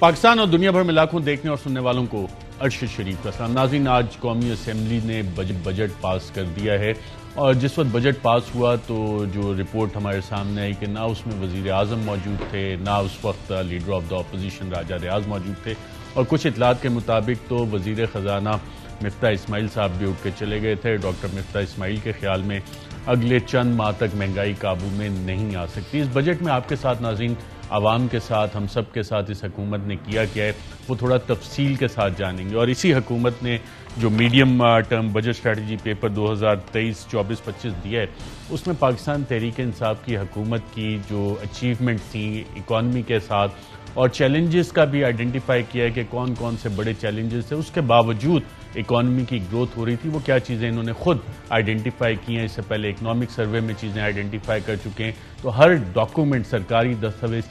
पाकिस्तान और दुनिया भर में लाखों देखने और सुनने वालों को अरशद शरीफ का सलाम। नाज़रीन, आज कौमी असम्बली ने बजट पास कर दिया है और जिस वक्त बजट पास हुआ तो जो रिपोर्ट हमारे सामने आई कि ना उसमें वज़ीर आज़म मौजूद थे, ना उस वक्त लीडर ऑफ द अपोजिशन राजा रियाज मौजूद थे और कुछ इतलात के मुताबिक तो वज़ीर ख़जाना मिफ्ता इस्माइल साहब भी उठ के चले गए थे। डॉक्टर मिफ्ता इस्माइल के ख्याल में अगले चंद माह तक महंगाई काबू में नहीं आ सकती। इस बजट में आपके साथ नाज़रीन, आवाम के साथ, हम सब के साथ इस हुकूमत ने किया क्या है वो थोड़ा तफसील के साथ जानेंगे। और इसी हुकूमत ने जो medium term budget strategy paper 2023-24-25 दिया है उसमें पाकिस्तान तहरीक इंसाफ की हुकूमत की जो अचीवमेंट थी इकॉनमी के साथ और चैलेंजेस का भी आइडेंटिफाई किया है कि कौन कौन से बड़े चैलेंजेस थे, उसके बावजूद इकॉनमी की ग्रोथ हो रही थी, वो क्या चीज़ें इन्होंने खुद आइडेंटिफाई की हैं। इससे पहले इकोनॉमिक सर्वे में चीज़ें आइडेंटिफाई कर चुके हैं। तो हर डॉक्यूमेंट, सरकारी दस्तावेज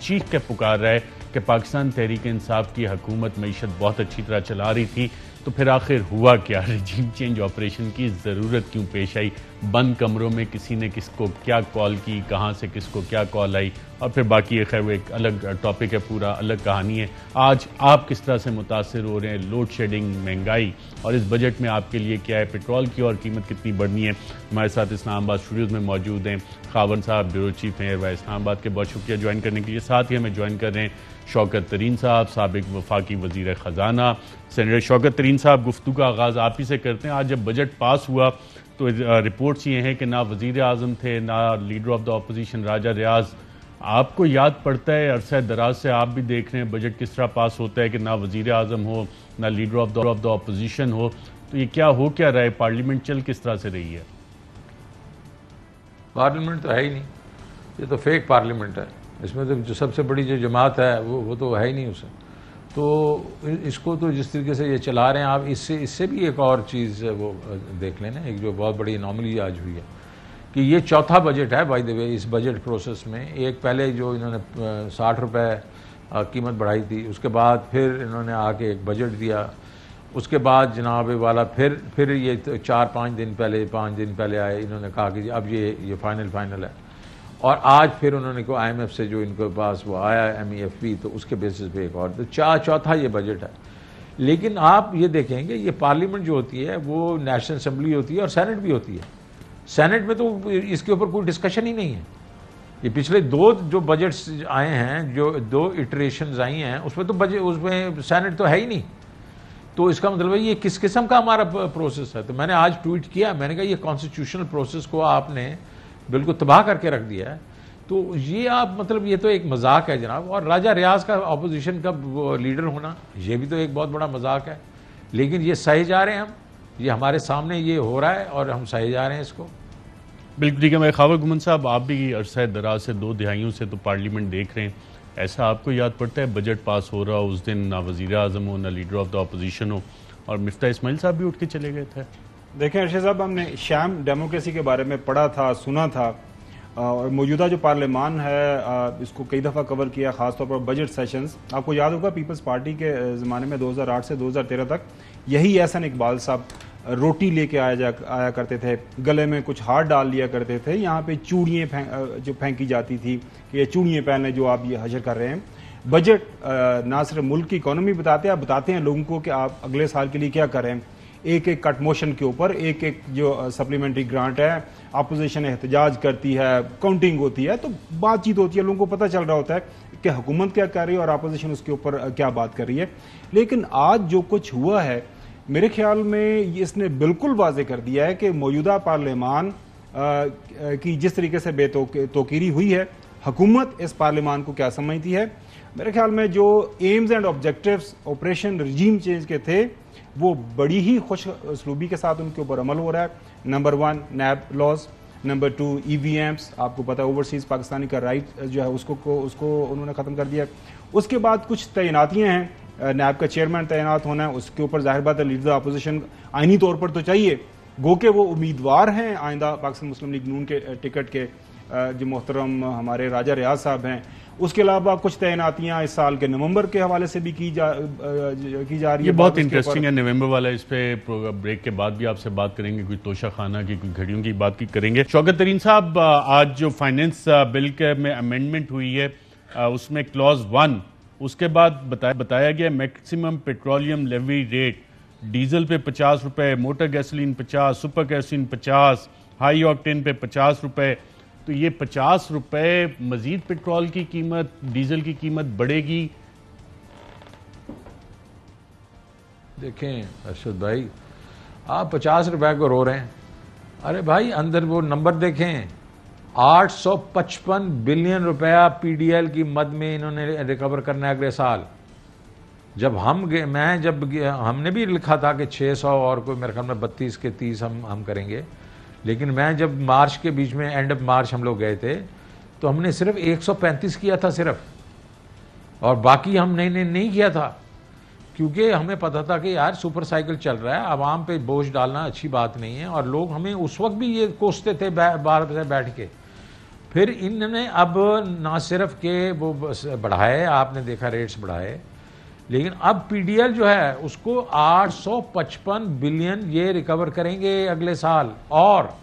चीख के पुकार रहा है कि पाकिस्तान तहरीक इंसाफ की हुकूमत मईशत बहुत अच्छी तरह चला रही थी, तो फिर आखिर हुआ क्या? रजीम चेंज ऑपरेशन की ज़रूरत क्यों पेश आई? बंद कमरों में किसी ने किसको क्या कॉल की, कहाँ से किसको क्या कॉल आई, और फिर बाकी ये खैर वो एक अलग टॉपिक है, पूरा अलग कहानी है। आज आप किस तरह से मुतासर हो रहे हैं, लोड शेडिंग, महंगाई, और इस बजट में आपके लिए क्या है, पेट्रोल की और कीमत कितनी बढ़नी है। हमारे साथ इस्लामाबाद स्टूडियोज़ में मौजूद हैं खावन साहब, ब्यूरो चीफ हैं एयरवाइज इस्लामाबाद के, बहुत शुक्रिया ज्वाइन करने के लिए। साथ ही हमें ज्वाइन कर रहे हैं शौकत तरीन साहब, साबिक वफाकी वज़ीर ख़जाना। सेनेटर शौकत तरीन साहब, गुफ्तगू का आगाज़ आप ही से करते हैं। आज जब बजट पास हुआ तो रिपोर्ट्स ये हैं कि ना वज़ीर आज़म थे, ना लीडर ऑफ द अपोजिशन राजा रियाज। आपको याद पड़ता है, अरसा दराज से आप भी देख रहे हैं बजट किस तरह पास होता है कि ना वज़ीर आज़म हो, ना लीडर ऑफ द अपोजिशन हो, तो ये क्या हो क्या रहा है? पार्लियामेंट चल किस तरह से रही है? पार्लियामेंट तो है ही नहीं, ये तो फेक पार्लियामेंट है। इसमें तो जो सबसे बड़ी जो जमात है वो तो है ही नहीं उसे। तो इसको तो जिस तरीके से ये चला रहे हैं आप, इससे भी एक और चीज़ वो देख लेना, एक जो बहुत बड़ी अनोमली आज हुई है कि ये चौथा बजट है बाय द वे इस बजट प्रोसेस में। एक पहले जो इन्होंने 60 रुपये कीमत बढ़ाई थी, उसके बाद फिर इन्होंने आके एक बजट दिया, उसके बाद जनाब वाला फिर ये 4-5 दिन पहले आए, इन्होंने कहा कि अब ये फाइनल है। और आज फिर उन्होंने को IMF से जो इनके पास वो आया MEFP, तो उसके बेसिस पे एक और, तो चौथा ये बजट है। लेकिन आप ये देखेंगे ये पार्लियामेंट जो होती है वो नेशनल असम्बली होती है और सेनेट भी होती है। सेनेट में तो इसके ऊपर कोई डिस्कशन ही नहीं है। ये पिछले दो जो बजट्स आए हैं, जो 2 इटरेशंस आई हैं, उसमें सेनेट तो है ही नहीं। तो इसका मतलब है ये किस किस्म का हमारा प्रोसेस है। तो मैंने आज ट्वीट किया, मैंने कहा ये कॉन्स्टिट्यूशनल प्रोसेस को आपने बिल्कुल तबाह करके रख दिया है। तो ये आप मतलब ये तो एक मजाक है जनाब। और राजा रियाज का अपोजिशन का लीडर होना, ये भी तो एक बहुत बड़ा मजाक है। लेकिन ये सहे जा रहे हैं हम, ये हमारे सामने ये हो रहा है और हम सहे जा रहे हैं इसको। बिल्कुल ठीक है। मैं खावर गुमन साहब, आप भी अरसा दराज से 2 दिहाइयों से तो पार्लियामेंट देख रहे हैं, ऐसा आपको याद पड़ता है बजट पास हो रहा हो उस दिन ना वज़ीर आज़म हो, ना लीडर ऑफ द अपोजिशन हो, और मिफ्ता इस्माइल साहब भी उठ के चले गए थे? देखें अर्शद साहब, हमने शैम डेमोक्रेसी के बारे में पढ़ा था, सुना था, और मौजूदा जो पार्लियामान है इसको कई दफ़ा कवर किया, ख़ासतौर पर बजट सेशंस। आपको याद होगा पीपल्स पार्टी के ज़माने में 2008 से 2013 तक यही एहसन इकबाल साहब रोटी लेके आया करते थे, गले में कुछ हार डाल लिया करते थे, यहाँ पे चूड़ियाँ जो फेंकी जाती थी कि ये चूड़ियाँ पहन लें जो आप ये हशर कर रहे हैं। बजट ना सिर्फ मुल्क की इकोनॉमी बताते हैं लोगों को कि आप अगले साल के लिए क्या करें। एक कट मोशन के ऊपर एक जो सप्लीमेंट्री ग्रांट है, अपोजिशन एहतजाज करती है, काउंटिंग होती है, तो बातचीत होती है, लोगों को पता चल रहा होता है कि हुकूमत क्या कर रही है और अपोजिशन उसके ऊपर क्या बात कर रही है। लेकिन आज जो कुछ हुआ है, मेरे ख्याल में इसने बिल्कुल वाजे कर दिया है कि मौजूदा पार्लियामान की जिस तरीके से बेतौकीरी हुई है, हुकूमत इस पार्लियामान को क्या समझती है। मेरे ख्याल में जो AIIMS and objectives operation रजीम change के थे वो बड़ी ही खुश उसलूबी के साथ उनके ऊपर अमल हो रहा है। नंबर 1 नैब लॉज, नंबर 2 EVMs, आपको पता है ओवरसीज पाकिस्तानी का राइट जो है उसको उन्होंने ख़त्म कर दिया। उसके बाद कुछ तैनातियाँ हैं, नैब का चेयरमैन तैनात होना है, उसके ऊपर जाहिर बात है लीडर अपोजिशन आइनी तौर पर तो चाहिए, गो के वो उम्मीदवार हैं आइंदा पाकिस्तान मुस्लिम लीग नून के टिकट के, जो मोहतरम हमारे राजा रियाज साहब हैं। उसके अलावा कुछ तैनातियां इस साल के नवंबर के हवाले से भी की जा रही है। ये बहुत इंटरेस्टिंग है नवंबर वाला, इस पे ब्रेक के बाद भी आपसे बात करेंगे, कोई तोशा खाना की, कोई घड़ियों की बात करेंगे। शौकत तरीन साहब, आज जो फाइनेंस बिल के में अमेंडमेंट हुई है उसमें क्लॉज 1 उसके बाद बताया गया maximum petroleum levy rate diesel पे 50 रुपए, motor gasoline 50, super gasoline 50, high octane पे 50 रुपए। तो ये 50 रुपए मजीद पेट्रोल की कीमत, डीजल की कीमत बढ़ेगी? देखें अरशद भाई, आप 50 रुपए को रो रहे हैं। अरे भाई अंदर वो नंबर देखें, 855 बिलियन रुपया पीडीएल की मद में इन्होंने रिकवर करना है अगले साल। जब हमने भी लिखा था कि 600 और कोई मेरे ख्याल में 32 के 30 हम करेंगे, लेकिन मैं जब मार्च के बीच में एंड ऑफ मार्च हम लोग गए थे तो हमने सिर्फ 135 किया था सिर्फ, और बाकी हमने नहीं किया था, क्योंकि हमें पता था कि यार सुपर साइकिल चल रहा है, आवाम पे बोझ डालना अच्छी बात नहीं है। और लोग हमें उस वक्त भी ये कोसते थे बार से बैठ के। फिर इन्होंने अब ना सिर्फ के वो बढ़ाए, आपने देखा रेट्स बढ़ाए, लेकिन अब पीडीएल जो है उसको 855 बिलियन ये रिकवर करेंगे अगले साल। और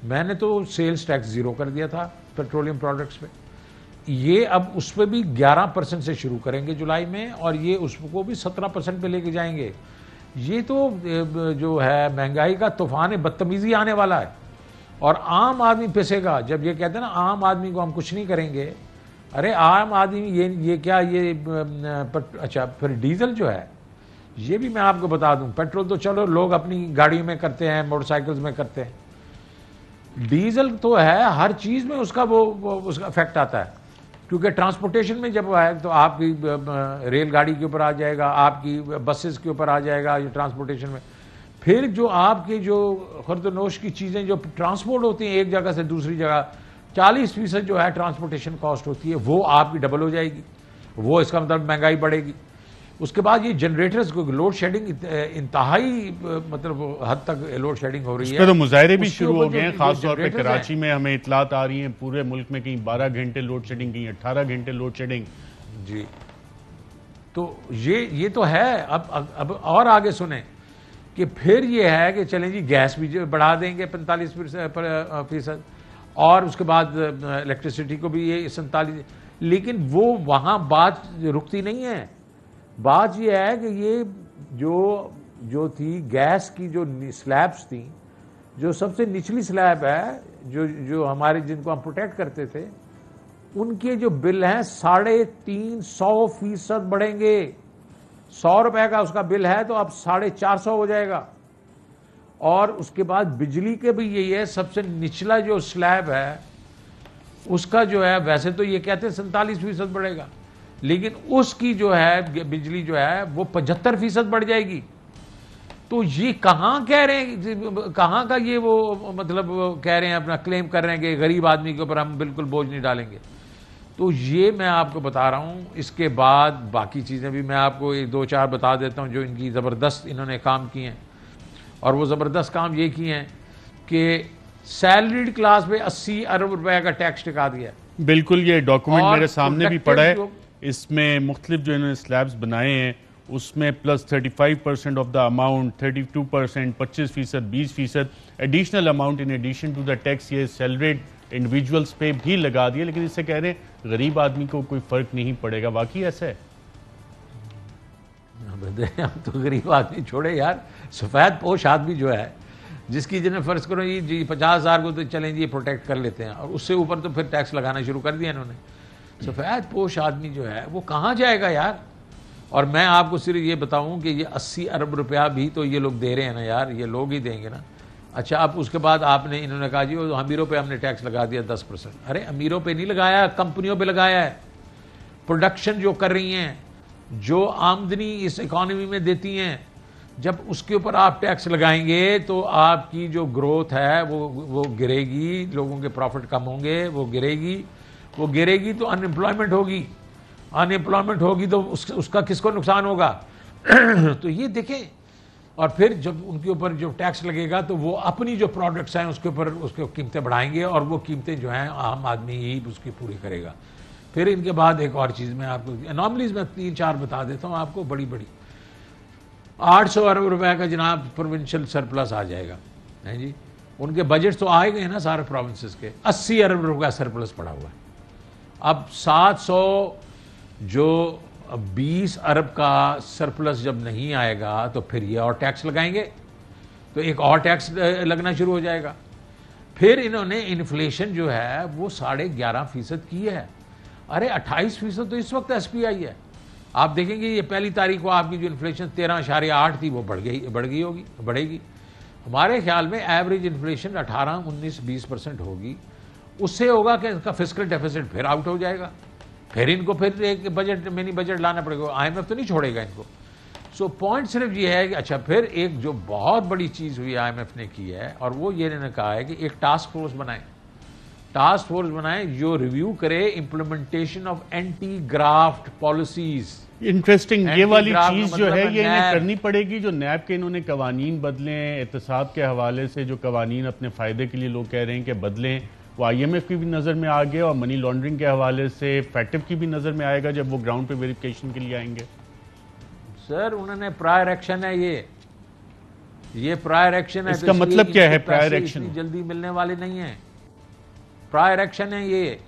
मैंने तो सेल्स टैक्स 0 कर दिया था पेट्रोलियम प्रोडक्ट्स पे, ये अब उस पर भी 11% से शुरू करेंगे जुलाई में, और ये उसको भी 17% पे लेके जाएंगे। ये तो जो है महंगाई का तूफान है, बदतमीजी आने वाला है, और आम आदमी पिसेगा। जब ये कहते हैं ना आम आदमी को हम कुछ नहीं करेंगे, अरे आम आदमी ये क्या ये अच्छा फिर डीजल जो है, ये भी मैं आपको बता दूं, पेट्रोल तो चलो लोग अपनी गाड़ी में करते हैं, मोटरसाइकिल्स में करते हैं, डीजल तो है हर चीज में उसका उसका इफेक्ट आता है। क्योंकि ट्रांसपोर्टेशन में जब आए तो आपकी रेलगाड़ी के ऊपर आ जाएगा, आपकी बसेस के ऊपर आ जाएगा, ये ट्रांसपोर्टेशन में। फिर जो आपकी जो खर्दनोश की चीज़ें जो ट्रांसपोर्ट होती हैं एक जगह से दूसरी जगह, 40% जो है ट्रांसपोर्टेशन कॉस्ट होती है, वो आपकी डबल हो जाएगी। वो इसका मतलब महंगाई बढ़ेगी। उसके बाद ये जनरेटर्स को लोड शेडिंग इंतहाई मतलब हद तक लोड शेडिंग हो रही है। तो मुजाहरे भी शुरू हो गए हैं, खासतौर पे कराची में हमें इतलात आ रही है, पूरे मुल्क में कहीं 12 घंटे लोड शेडिंग, कहीं 18 घंटे लोड शेडिंग। जी, तो ये तो है। अब और आगे सुने कि फिर ये है कि चलें जी गैस भी जो बढ़ा देंगे 45%, और उसके बाद इलेक्ट्रिसिटी को भी ये 47। लेकिन वो वहां बात रुकती नहीं है। बात ये है कि ये जो थी गैस की जो स्लैब्स थी, जो सबसे निचली स्लैब है, जो हमारे जिनको हम प्रोटेक्ट करते थे, उनके जो बिल हैं 350% बढ़ेंगे। 100 रुपए का उसका बिल है तो अब 450 हो जाएगा। और उसके बाद बिजली के भी यही है, सबसे निचला जो स्लैब है उसका जो है, वैसे तो ये कहते हैं 47% बढ़ेगा, लेकिन उसकी जो है बिजली जो है वो 75% बढ़ जाएगी। तो ये कहां कह रहे हैं, कहां का ये वो मतलब कह रहे हैं, अपना क्लेम कर रहे हैं कि गरीब आदमी के ऊपर हम बिल्कुल बोझ नहीं डालेंगे। तो ये मैं आपको बता रहा हूं। इसके बाद बाकी चीजें भी मैं आपको 1-2-4 बता देता हूं जो इनकी जबरदस्त इन्होंने काम किए हैं। और वो जबरदस्त काम ये किए हैं कि सैलरीड क्लास पे 80 अरब रुपए का टैक्स टिका दिया। बिल्कुल, ये डॉक्यूमेंट मेरे सामने भी पड़ा है। इसमें मुख्तलिफ जो इन्होंने स्लैब्स बनाए हैं उसमें plus 35% of the amount, 32%, 25%, 20% additional amount in addition to the tax, ये सैलरीड इंडिविजुअल्स पे भी लगा दिया। लेकिन इससे कह रहे हैं गरीब आदमी को कोई फर्क नहीं पड़ेगा। वाकई ऐसा है? हम तो गरीब आदमी छोड़े यार, सफेद पोश आदमी जो है, जिसकी जिन्हें फर्ज करो जी 50,000 को तो चलें जी प्रोटेक्ट कर लेते हैं, और उससे ऊपर तो फिर टैक्स लगाना शुरू कर दिया इन्होंने। सफेद पोश आदमी जो है वो कहाँ जाएगा यार। और मैं आपको सिर्फ ये बताऊं कि ये 80 अरब रुपया भी तो ये लोग दे रहे हैं ना यार, ये लोग ही देंगे ना। अच्छा, अब उसके बाद आपने इन्होंने कहा जी वो अमीरों पे हमने टैक्स लगा दिया 10%। अरे अमीरों पे नहीं लगाया, कंपनियों पे लगाया है। प्रोडक्शन जो कर रही हैं, जो आमदनी इस इकॉनमी में देती हैं, जब उसके ऊपर आप टैक्स लगाएंगे तो आपकी जो ग्रोथ है वो गिरेगी, लोगों के प्रॉफिट कम होंगे, वो गिरेगी तो अनएम्प्लॉयमेंट होगी। अनएम्प्लॉयमेंट होगी तो उसका किसको नुकसान होगा? तो ये देखें। और फिर जब उनके ऊपर जो टैक्स लगेगा तो वो अपनी जो प्रोडक्ट्स हैं उसके ऊपर उसकी कीमतें बढ़ाएंगे, और वो कीमतें जो हैं आम आदमी ही उसकी पूरी करेगा। फिर इनके बाद एक और चीज़ मैं आपको एनॉमलीज में 3-4 बता देता हूँ आपको, बड़ी 800 अरब रुपए का जनाब प्रोविंशियल सरप्लस आ जाएगा, है जी। उनके बजट तो आए गए ना सारे प्रोविंसेस के, 80 अरब रुपए का सरप्लस पड़ा हुआ है। अब 700 जो 20 अरब का सरप्लस जब नहीं आएगा तो फिर ये और टैक्स लगाएंगे, तो एक और टैक्स लगना शुरू हो जाएगा। फिर इन्होंने इन्फ्लेशन जो है वो 11.5% की है। अरे 28% तो इस वक्त SPI है। आप देखेंगे ये पहली तारीख को आपकी जो इन्फ्लेशन 13.8 थी वो बढ़ गई होगी, बढ़ेगी। हमारे ख्याल में एवरेज इन्फ्लेशन 18, 19, 20% होगी। उससे होगा कि इसका फिस्कल डेफिसिट फिर आउट हो जाएगा, फिर इनको फिर एक बजट, मिनी बजट लाना पड़ेगा। IMF तो नहीं छोड़ेगा इनको। सो पॉइंट सिर्फ ये है कि अच्छा, फिर एक जो बहुत बड़ी चीज हुई IMF ने की है, और वो ये इन्होंने कहा है कि एक टास्क फोर्स बनाए जो रिव्यू करे implementation of anti graft policies. Interesting, ये वाली चीज जो मतलब है ये इन्हें करनी पड़ेगी। जो नैब के इन्होंने कवानीन बदले हैं, एहतसाब के हवाले से जो कवानीन अपने फायदे के लिए लोग कह रहे हैं कि बदलें, वो IMF की भी नजर में आ गया और मनी लॉन्ड्रिंग के हवाले से फैक्टिव की भी नजर में आएगा जब वो ग्राउंड पे वेरिफिकेशन के लिए आएंगे। सर उन्होंने प्रायर एक्शन है, ये प्रायर एक्शन है। इसका मतलब क्या है प्रायर एक्शन? जल्दी मिलने वाले नहीं है, प्रायर एक्शन है ये।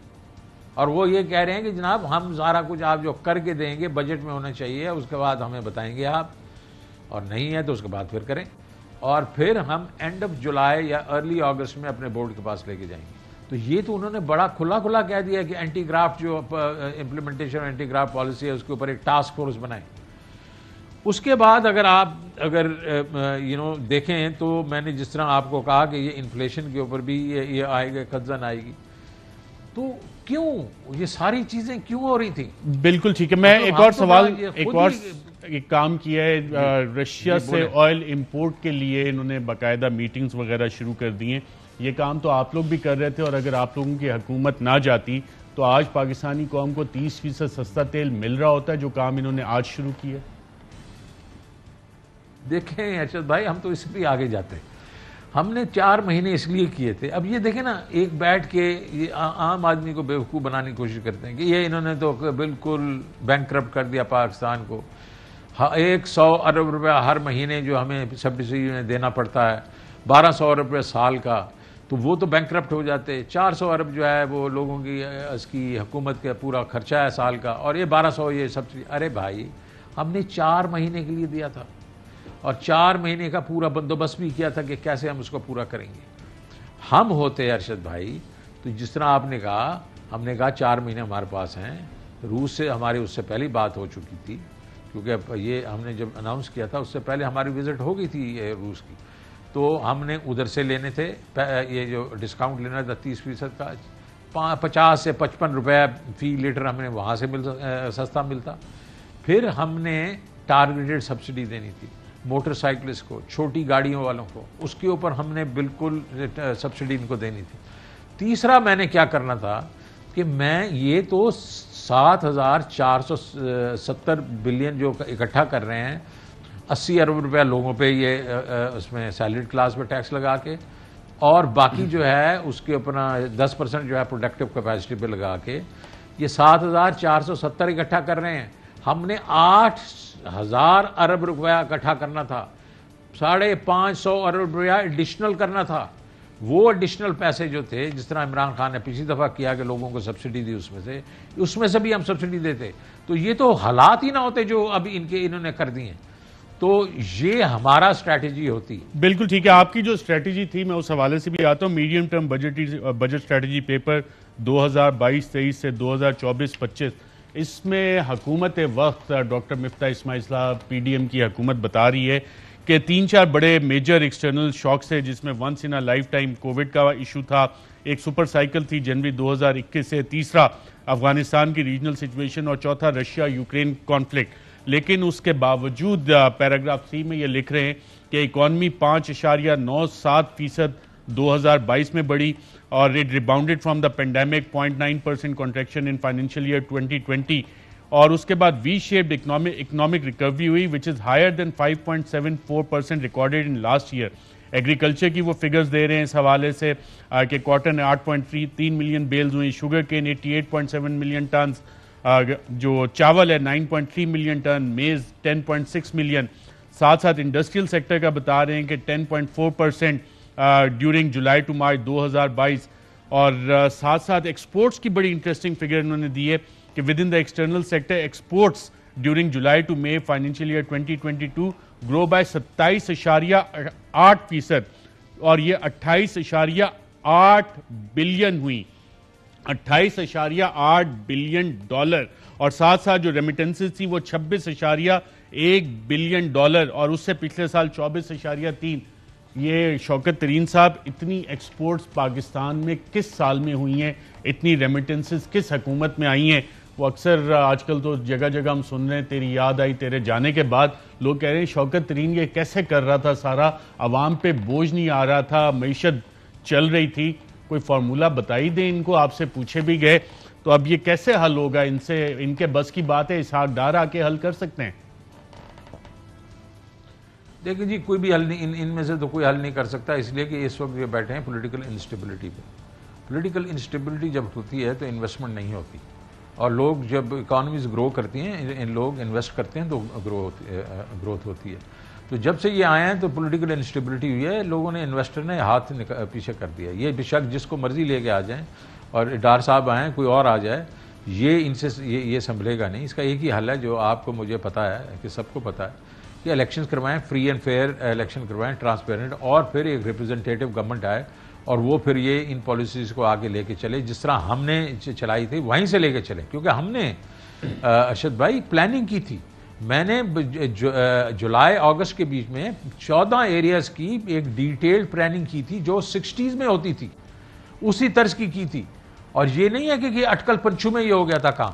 और वो ये कह रहे हैं कि जनाब हम सारा कुछ आप जो करके देंगे बजट में होना चाहिए, उसके बाद हमें बताएंगे आप, और नहीं है तो उसके बाद फिर करें, और फिर हम एंड ऑफ जुलाई या अर्ली अगस्त में अपने बोर्ड के पास लेके जाएंगे। तो ये तो उन्होंने बड़ा खुला कह दिया कि एंटी ग्राफ्ट जो इम्प्लीमेंटेशन एंटी ग्राफ्ट पॉलिसी है उसके ऊपर एक टास्क फोर्स बनाए। उसके बाद अगर देखें तो मैंने जिस तरह आपको कहा कि ये इन्फ्लेशन के ऊपर भी ये आएगा, खज़न आएगी, तो क्यों ये सारी चीजें क्यों हो रही थी? बिल्कुल ठीक है। मैं एक और सवाल, एक काम किया है, रशिया से ऑयल इंपोर्ट के लिए इन्होंने बाकायदा मीटिंग्स वगैरह शुरू कर दी हैं। ये काम तो आप लोग भी कर रहे थे, और अगर आप लोगों की हुकूमत ना जाती तो आज पाकिस्तानी कौम को 30% सस्ता तेल मिल रहा होता है, जो काम इन्होंने आज शुरू किया। देखें अर्शद भाई, हम तो इससे भी आगे जाते हैं। हमने 4 महीने इसलिए किए थे। अब ये देखें ना, एक बैठ के ये आम आदमी को बेवकूफ़ बनाने की कोशिश करते हैं कि ये इन्होंने तो बिल्कुल बैंकक्रप्ट कर दिया पाकिस्तान को। 100 अरब रुपया हर महीने जो हमें सब्सिडी में देना पड़ता है, 1200 अरब रुपया साल का, तो वो तो बैंकक्रप्ट हो जाते। 400 अरब जो है वो लोगों की इसकी हुकूमत का पूरा खर्चा है साल का, और ये 1200 ये सब्सिडी। अरे भाई, हमने 4 महीने के लिए दिया था, और 4 महीने का पूरा बंदोबस्त भी किया था कि कैसे हम उसको पूरा करेंगे। हम होते अरशद भाई, तो जिस तरह आपने कहा, हमने कहा 4 महीने हमारे पास हैं। रूस से हमारी उससे पहले बात हो चुकी थी, क्योंकि ये हमने जब अनाउंस किया था उससे पहले हमारी विजिट हो गई थी रूस की, तो हमने उधर से लेने थे। ये जो डिस्काउंट लेना था 30% का, 50 से 55 रुपये फी लीटर हमें वहाँ से सस्ता मिलता। फिर हमने टारगेटेड सब्सिडी देनी थी मोटरसाइकिलिस्ट को, छोटी गाड़ियों वालों को, उसके ऊपर हमने बिल्कुल सब्सिडी इनको देनी थी। तीसरा मैंने क्या करना था कि मैं ये तो 7,470 बिलियन जो इकट्ठा कर रहे हैं, 80 अरब रुपया लोगों पे ये उसमें सैलरीड क्लास पे टैक्स लगा के, और बाकी जो है उसके अपना 10% जो है प्रोडक्टिव कैपेसिटी पे लगा के, ये 7,470 इकट्ठा कर रहे हैं। हमने 8,000 अरब रुपया इकट्ठा करना था, 550 अरब रुपया एडिशनल करना था। वो एडिशनल पैसे जो थे, जिस तरह इमरान खान ने पिछली दफा किया कि लोगों को सब्सिडी दी, उसमें से भी हम सब्सिडी देते, तो ये तो हालात ही ना होते जो अभी इन्होंने कर दिए। तो ये हमारा स्ट्रैटेजी होती। बिल्कुल ठीक है। आपकी जो स्ट्रैटेजी थी, मैं उस हवाले से भी आता हूँ। Medium term budget strategy paper 2022-23 से 2024-25, इसमें हुकूमत वक्त डॉक्टर मिफ्ता इस्माइल साहब PDM की हुकूमत बता रही है कि 3-4 बड़े मेजर एक्सटर्नल शॉक्स है, जिसमें once in a lifetime Covid का इशू था, एक सुपर साइकिल थी जनवरी 2021 से, तीसरा अफगानिस्तान की रीजनल सिचुएशन, और चौथा रशिया यूक्रेन कॉन्फ्लिक्ट। लेकिन उसके बावजूद पैराग्राफ 3 में ये लिख रहे हैं कि इकॉनमी 5.97% 2022 में बढ़ी, और it rebounded from the pandemic 0.9% contraction in financial year 2020, और उसके बाद वी शेप्ड इकोनॉमिक रिकवरी हुई which is higher than 5.74% recorded in last year. Agriculture की वो फिगर्स दे रहे हैं इस हवाले से कि कॉटन 8.3 मिलियन बेल्स हुई, शुगर केन 88.7 मिलियन टन, जो चावल है 9.3 मिलियन टन, मेज 10.6 मिलियन। साथ साथ इंडस्ट्रियल सेक्टर का बता रहे हैं कि 10.4% ड्यूरिंग जुलाई टू मार्च 2022, और साथ साथ एक्सपोर्ट्स की बड़ी इंटरेस्टिंग फिगर इन्होंने दी है कि within the external sector exports during July to May financial year 2022 grow by 27.8% और ये 28.8 बिलियन हुई, 28.8 बिलियन डॉलर। और साथ साथ जो रेमिटेंसेस थी वो 26.1 बिलियन डॉलर और उससे पिछले साल 24.3। ये शौकत तरीन साहब, इतनी एक्सपोर्ट्स पाकिस्तान में किस साल में हुई हैं, इतनी रेमिटेंसेस किस हुकूमत में आई हैं? वो अक्सर आजकल तो जगह जगह हम सुन रहे हैं, तेरी याद आई तेरे जाने के बाद। लोग कह रहे हैं शौकत तरीन ये कैसे कर रहा था, सारा आवाम पे बोझ नहीं आ रहा था, मईशत चल रही थी। कोई फार्मूला बताई दें इनको, आपसे पूछे भी गए, तो अब ये कैसे हल होगा? इनसे इनके बस की बात है, इसहाक डार आके हल कर सकते हैं? देखिए जी, कोई भी हल नहीं, इनमें से तो कोई हल नहीं कर सकता, इसलिए कि इस वक्त ये बैठे हैं पॉलिटिकल इंस्टेबिलिटी पे। पॉलिटिकल इंस्टेबिलिटी जब होती है तो इन्वेस्टमेंट नहीं होती, और लोग जब इकॉनमीज ग्रो करती हैं, इन लोग इन्वेस्ट करते हैं तो ग्रोथ होती है। तो जब से ये आए हैं तो पॉलिटिकल इंस्टेबिलिटी हुई है, लोगों ने, इन्वेस्टर ने हाथ पीछे कर दिया। ये बेशक जिसको मर्जी लेके आ जाएं और डार साहब आएँ, कोई और आ जाए, ये इनसे ये संभलेगा नहीं। इसका एक ही हल है जो आपको, मुझे पता है कि सबको पता है, कि इलेक्शंस करवाएं, फ्री एंड फेयर इलेक्शन करवाएं, ट्रांसपेरेंट, और फिर एक रिप्रेजेंटेटिव गवर्नमेंट आए और वो फिर ये इन पॉलिसीज़ को आगे लेके चले, जिस तरह हमने चलाई थी वहीं से लेके चले। क्योंकि हमने अरशद भाई प्लानिंग की थी। मैंने जुलाई अगस्त के बीच में 14 एरियाज़ की एक डिटेल्ड प्लानिंग की थी जो 60s में होती थी, उसी तर्ज की थी। और ये नहीं है कि अटकल पंचू में ये हो गया था काम,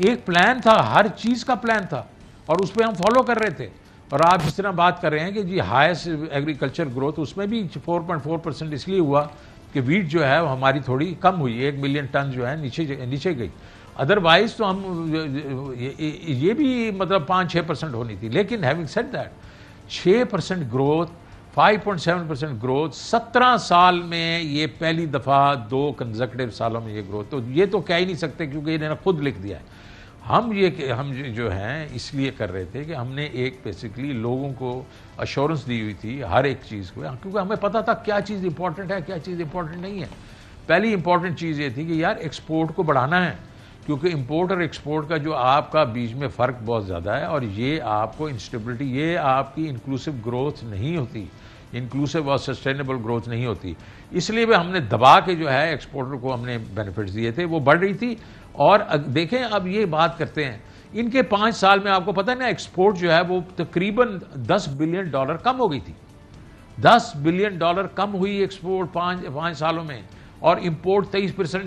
एक प्लान था, हर चीज़ का प्लान था और उस पर हम फॉलो कर रहे थे। और आप जिस तरह बात कर रहे हैं कि जी हाईएस्ट एग्रीकल्चर ग्रोथ, उसमें भी 4.4% इसलिए हुआ कि वीट जो है वो हमारी थोड़ी कम हुई, 1 मिलियन टन जो है नीचे गई। अदरवाइज तो हम ये भी मतलब 5-6% होनी थी। लेकिन having said that, 6% growth, 5.7% growth 17 साल में, ये पहली दफ़ा 2 कंसेक्यूटिव सालों में ये ग्रोथ, तो ये तो कह ही नहीं सकते क्योंकि इन्होंने खुद लिख दिया है। हम जो हैं इसलिए कर रहे थे कि हमने एक बेसिकली लोगों को अश्योरेंस दी हुई थी हर एक चीज़ को, क्योंकि हमें पता था क्या चीज़ इंपॉर्टेंट है, क्या चीज़ इंपॉर्टेंट नहीं है। पहली इंपॉर्टेंट चीज़ ये थी कि यार एक्सपोर्ट को बढ़ाना है, क्योंकि इंपोर्ट और एक्सपोर्ट का जो आपका बीच में फ़र्क बहुत ज़्यादा है, और ये आपको इंस्टेबिलिटी, ये आपकी इंक्लूसिव ग्रोथ नहीं होती, इंक्लूसिव और सस्टेनेबल ग्रोथ नहीं होती। इसलिए भी हमने दबा के जो है एक्सपोर्टर को हमने बेनिफिट्स दिए थे, वो बढ़ रही थी। और देखें, अब ये बात करते हैं, इनके 5 साल में आपको पता है ना, एक्सपोर्ट जो है वो तकरीबन $10 बिलियन कम हो गई थी। $10 बिलियन कम हुई एक्सपोर्ट 5 सालों में, और इंपोर्ट 23%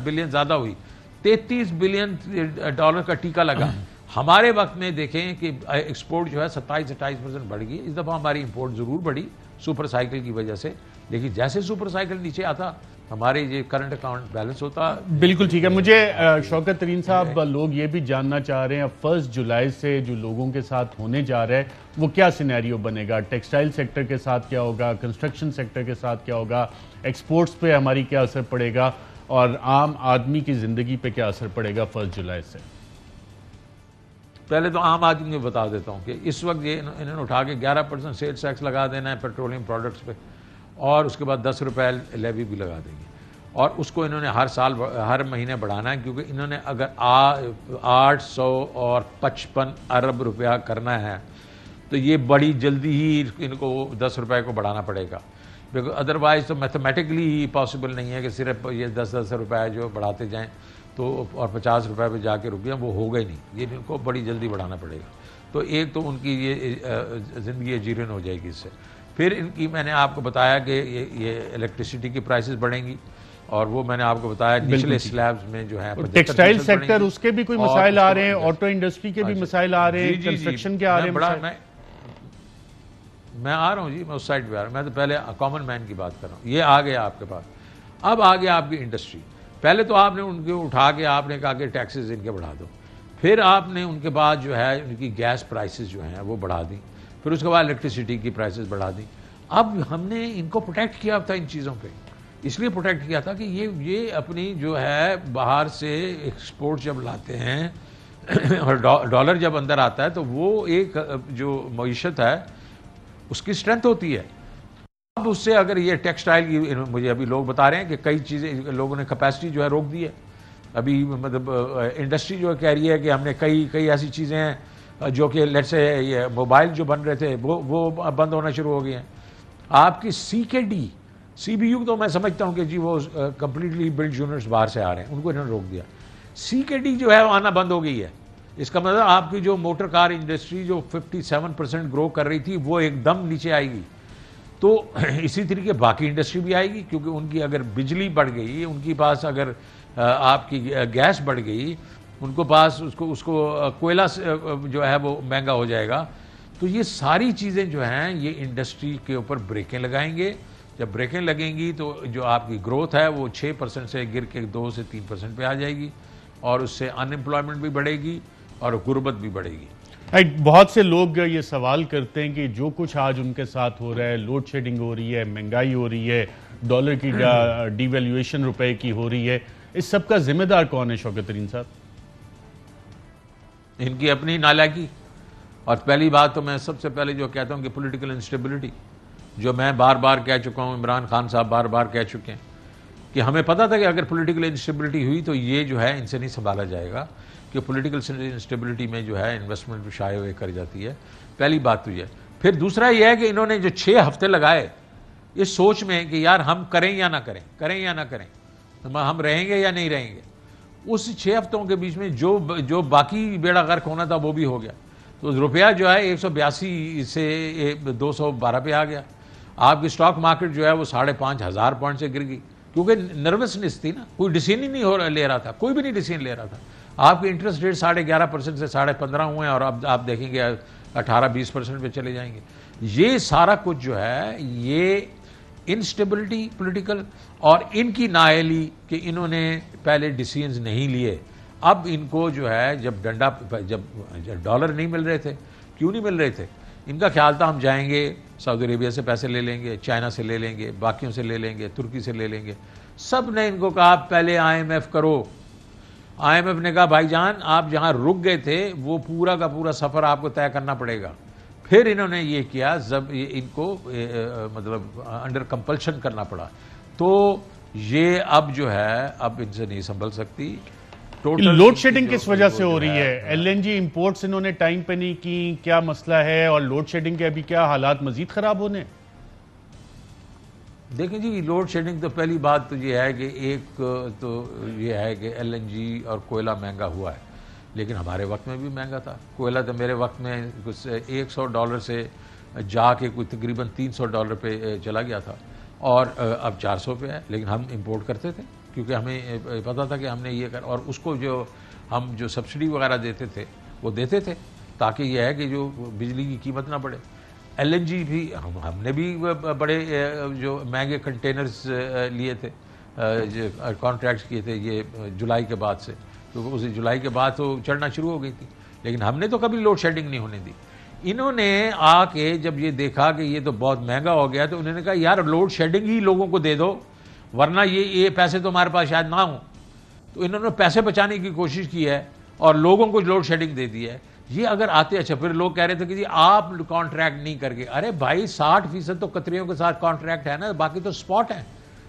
बिलियन ज़्यादा हुई, $33 बिलियन का टीका लगा। हमारे वक्त में देखें कि एक्सपोर्ट जो है 27-28% बढ़ गई। इस दफ़ा हमारी इंपोर्ट ज़रूर बढ़ी सुपर साइकिल की वजह से, लेकिन जैसे सुपर साइकिल नीचे आता हमारे ये करंट अकाउंट बैलेंस होता। बिल्कुल ठीक है। मुझे शौकत तरीन साहब, लोग ये भी जानना चाह रहे हैं, अब 1 जुलाई से जो लोगों के साथ होने जा रहा है वो क्या सिनेरियो बनेगा? टेक्सटाइल सेक्टर के साथ क्या होगा, कंस्ट्रक्शन सेक्टर के साथ क्या होगा, एक्सपोर्ट्स पे हमारी क्या असर पड़ेगा, और आम आदमी की ज़िंदगी पे क्या असर पड़ेगा 1 जुलाई से? पहले तो आम आदमी को बता देता हूँ कि इस वक्त ये इन्होंने उठा के 11% सेल्स टैक्स लगा देना है पेट्रोलियम प्रोडक्ट्स पे, और उसके बाद 10 रुपये लेवी भी लगा देंगे, और उसको इन्होंने हर साल हर महीने बढ़ाना है, क्योंकि इन्होंने अगर 855 अरब रुपया करना है तो ये बड़ी जल्दी ही इनको 10 रुपये को बढ़ाना पड़ेगा। बिकॉज अदरवाइज तो मैथमेटिकली ही पॉसिबल नहीं है कि सिर्फ ये 10-10 रुपये जो बढ़ाते जाएँ तो, और 50 रुपये पे जाके रुक गया, वो होगा ही नहीं, ये इनको बड़ी जल्दी बढ़ाना पड़ेगा। तो एक तो उनकी ये ज़िंदगी जीर्ण हो जाएगी इससे। फिर इनकी, मैंने आपको बताया कि ये इलेक्ट्रिसिटी की प्राइसेस बढ़ेंगी, और वो मैंने आपको बताया निचले स्लैब्स में जो है टेक्सटाइल सेक्टर, उसके भी कोई मसाइल आ रहे हैं, ऑटो इंडस्ट्री के भी मसाइल आ रहे हैं, कंस्ट्रक्शन के आ रहे हैं। मैं आ रहा हूँ जी, मैं उस साइड पे आ रहा हूँ। मैं तो पहले कॉमन मैन की बात कर रहा हूँ। ये आ गया आपके पास, अब आ गया आपकी इंडस्ट्री। पहले तो आपने उनके उठा के आपने कहा कि टैक्सेस इनके बढ़ा दो, फिर आपने उनके बाद जो है उनकी गैस प्राइसेस जो हैं वो बढ़ा दी, फिर उसके बाद इलेक्ट्रिसिटी की प्राइसेस बढ़ा दी। अब हमने इनको प्रोटेक्ट किया था इन चीज़ों पे, इसलिए प्रोटेक्ट किया था कि ये अपनी जो है बाहर से एक्सपोर्ट जब लाते हैं और डॉलर जब अंदर आता है तो वो एक जो मईशत है उसकी स्ट्रेंथ होती है। अब उससे अगर ये टेक्सटाइल की, मुझे अभी लोग बता रहे हैं कि कई चीज़ें लोगों ने कैपेसिटी जो है रोक दी है, अभी मतलब इंडस्ट्री जो कह रही है कि हमने कई ऐसी चीज़ें हैं जो कि लेट्स से ये मोबाइल जो बन रहे थे वो बंद होना शुरू हो गए हैं। आपकी CKD तो मैं समझता हूँ कि जी वो कंप्लीटली बिल्ड यूनिट्स बाहर से आ रहे हैं, उनको इन्होंने रोक दिया। CKD जो है वो आना बंद हो गई है। इसका मतलब आपकी जो मोटर कार इंडस्ट्री जो 57% ग्रो कर रही थी वो एकदम नीचे आएगी। तो इसी तरीके बाकी इंडस्ट्री भी आएगी, क्योंकि उनकी अगर बिजली बढ़ गई, उनके पास अगर आपकी गैस बढ़ गई, उनको पास उसको कोयला जो है वो महंगा हो जाएगा। तो ये सारी चीज़ें जो हैं ये इंडस्ट्री के ऊपर ब्रेकें लगाएंगे। जब ब्रेकें लगेंगी तो जो आपकी ग्रोथ है वो 6% से गिर के 2 से 3% पे आ जाएगी, और उससे अनएम्प्लॉयमेंट भी बढ़ेगी और गुर्बत भी बढ़ेगी। बहुत से लोग ये सवाल करते हैं कि जो कुछ आज उनके साथ हो रहा है, लोड शेडिंग हो रही है, महंगाई हो रही है, डॉलर की डिवैल्यूएशन रुपए की हो रही है, इस सब का जिम्मेदार कौन है शौकत तरीन साहब? इनकी अपनी नालायकी। और पहली बात तो मैं सबसे पहले जो कहता हूं कि पॉलिटिकल इंस्टेबिलिटी, जो मैं बार बार कह चुका हूं, इमरान खान साहब बार बार कह चुके हैं कि हमें पता था कि अगर पॉलिटिकल इंस्टेबिलिटी हुई तो ये जो है इनसे नहीं संभाला जाएगा, कि पॉलिटिकल इंस्टेबिलिटी में जो है इन्वेस्टमेंट शाये हुए कर जाती है। पहली बात तो ये। फिर दूसरा ये है कि इन्होंने जो 6 हफ्ते लगाए इस सोच में कि यार हम करें या ना करें, करें या ना करें, हम रहेंगे या नहीं रहेंगे, उस 6 हफ्तों के बीच में जो बाकी बेड़ा गर्क होना था वो भी हो गया। तो रुपया जो है 182 से 212 पे आ गया। आपकी स्टॉक मार्केट जो है वो 5,500 पॉइंट से गिर गई, क्योंकि नर्वसनेस थी ना, कोई डिसीजन ही नहीं ले रहा था, कोई भी नहीं डिसीजन ले रहा था। आपके इंटरेस्ट रेट 11.5% से 15.5 हुए हैं, और अब आप देखेंगे 18-20% पे चले जाएंगे। ये सारा कुछ जो है ये इंस्टेबिलिटी पॉलिटिकल और इनकी नाअहली कि इन्होंने पहले डिसीजंस नहीं लिए। अब इनको जो है जब डॉलर नहीं मिल रहे थे, क्यों नहीं मिल रहे थे? इनका ख्याल था हम जाएंगे सऊदी अरेबिया से पैसे ले लेंगे, चाइना से ले लेंगे, बाकियों से ले लेंगे, तुर्की से ले लेंगे। सब ने इनको कहा पहले IMF करो। IMF ने कहा भाईजान आप जहां रुक गए थे वो पूरा का पूरा सफर आपको तय करना पड़ेगा। फिर इन्होंने ये किया, जब इनको मतलब अंडर कंपल्शन करना पड़ा। तो ये अब जो है अब इनसे नहीं संभल सकती। लोड शेडिंग किस वजह से हो रही है? LNG इंपोर्ट्स इन्होंने टाइम पे नहीं की, क्या मसला है? और लोड शेडिंग के अभी क्या हालात मजीद खराब होने? देखिए जी, लोड शेडिंग तो पहली बात तो ये है कि एक तो ये है कि LNG और कोयला महंगा हुआ है, लेकिन हमारे वक्त में भी महंगा था। कोयला तो मेरे वक्त में कुछ $100 से जाके कोई तकरीबन $300 पे चला गया था, और अब 400 पे है। लेकिन हम इंपोर्ट करते थे क्योंकि हमें पता था कि हमने ये कर, और उसको जो हम जो सब्सिडी वगैरह देते थे वो देते थे, ताकि यह है कि जो बिजली की कीमत ना बढ़े। LNG भी हमने भी बड़े जो महंगे कंटेनर्स लिए थे, जो कॉन्ट्रैक्ट्स किए थे ये जुलाई के बाद से, तो उस जुलाई के बाद तो चढ़ना शुरू हो गई थी। लेकिन हमने तो कभी लोड शेडिंग नहीं होने दी। इन्होंने आके जब ये देखा कि ये तो बहुत महंगा हो गया, तो उन्होंने कहा यार लोड शेडिंग ही लोगों को दे दो, वरना ये पैसे तो हमारे पास शायद ना हो। तो इन्होंने पैसे बचाने की कोशिश की है और लोगों को लोड शेडिंग दे दी है। ये अगर आते, अच्छा फिर लोग कह रहे थे कि जी आप कॉन्ट्रैक्ट नहीं करके, अरे भाई 60% तो कतरियों के साथ कॉन्ट्रैक्ट है ना, बाकी तो स्पॉट है।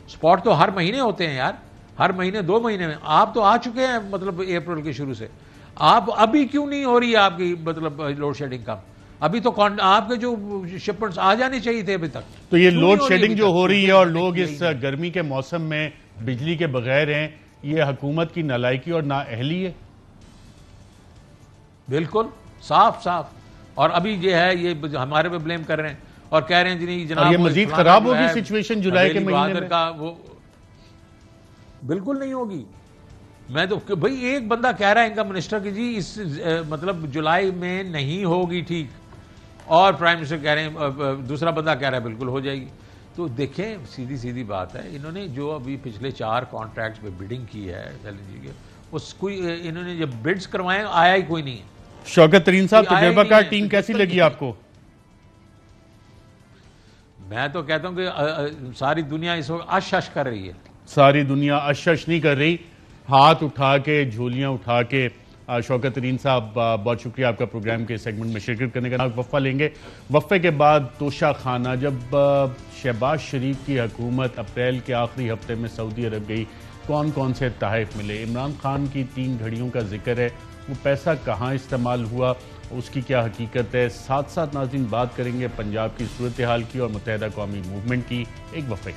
स्पॉट तो हर महीने होते हैं यार, हर महीने 2 महीने में। आप तो आ चुके हैं मतलब अप्रैल के शुरू से, आप अभी क्यों नहीं हो रही है आपकी मतलब लोड शेडिंग कम? अभी तो आपके जो शिपमेंट्स आ जाने चाहिए थे अभी तक। तो ये लोड शेडिंग जो हो रही है और लोग इस गर्मी के मौसम में बिजली के बगैर हैं, ये हुकूमत की नालायकी और नाअहली है। बिल्कुल साफ साफ। और अभी ये है ये हमारे पे ब्लेम कर रहे हैं और कह रहे हैं जी नहीं जनाब, ये मजीद खराब होगी सिचुएशन जुलाई के महीने में का। वो बिल्कुल नहीं होगी। मैं तो भाई एक बंदा कह रहा है इनका मिनिस्टर कि जी इस मतलब जुलाई में नहीं होगी ठीक, और प्राइम मिनिस्टर कह रहे हैं, दूसरा बंदा कह रहा है बिल्कुल हो जाएगी। तो देखें सीधी सीधी बात है, इन्होंने जो अभी पिछले 4 कॉन्ट्रैक्ट्स पे बिडिंग की है LNG के, उस कोई इन्होंने जब बिड्स करवाए आया ही कोई नहीं है। शौकत तरीन साहब, तजुर्बाकार टीम कैसी लगी आपको? मैं तो कहता हूं कि सारी दुनिया इस वक्त अश कर रही है। सारी दुनिया अश नहीं कर रही, हाथ उठा के, झोलियां उठा के। शौकत तरीन साहब बहुत शुक्रिया आपका प्रोग्राम के सेगमेंट में शिरकत करने का। वफ़ा लेंगे, वफ़े के बाद तोशा खाना। जब शहबाज शरीफ की हुकूमत अप्रैल के आखिरी हफ्ते में सऊदी अरब गई, कौन कौन से तहफ़ मिले, इमरान खान की 3 घड़ियों का जिक्र है, वो पैसा कहाँ इस्तेमाल हुआ, उसकी क्या हकीकत है। साथ साथ नाज़रीन बात करेंगे पंजाब की सूरत हाल की और मुत्तहिदा कौमी मूवमेंट की। एक वफ़े